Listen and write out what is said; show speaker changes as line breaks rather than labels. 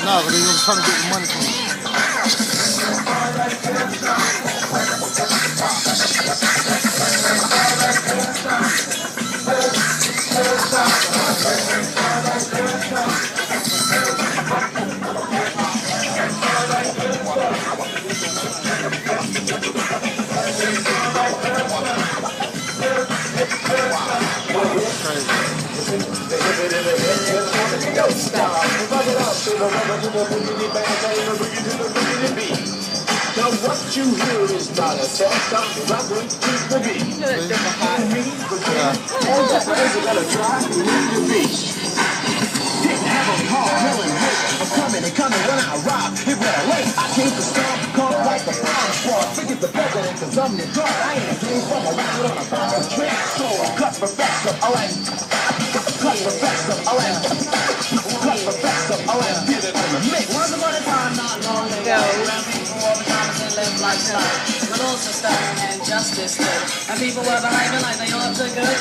No, but they was trying to get the money from me.
Now what you hear is not a test, I'm rapping to the beat. All that is gonna try to leave the beat. Didn't have a call, telling me I'm coming and coming when I rock. It went late, I came to stop, come like the bomb squad. Forget the president, cause I'm the guard. I ain't came from around on a bomb train. So I'm cut professor, cut professor, cut professor, get it on the mix.
Once upon a time, not long ago, around people all the time and lived like so. With all system and justice stood, and people were behaving like they ought to good.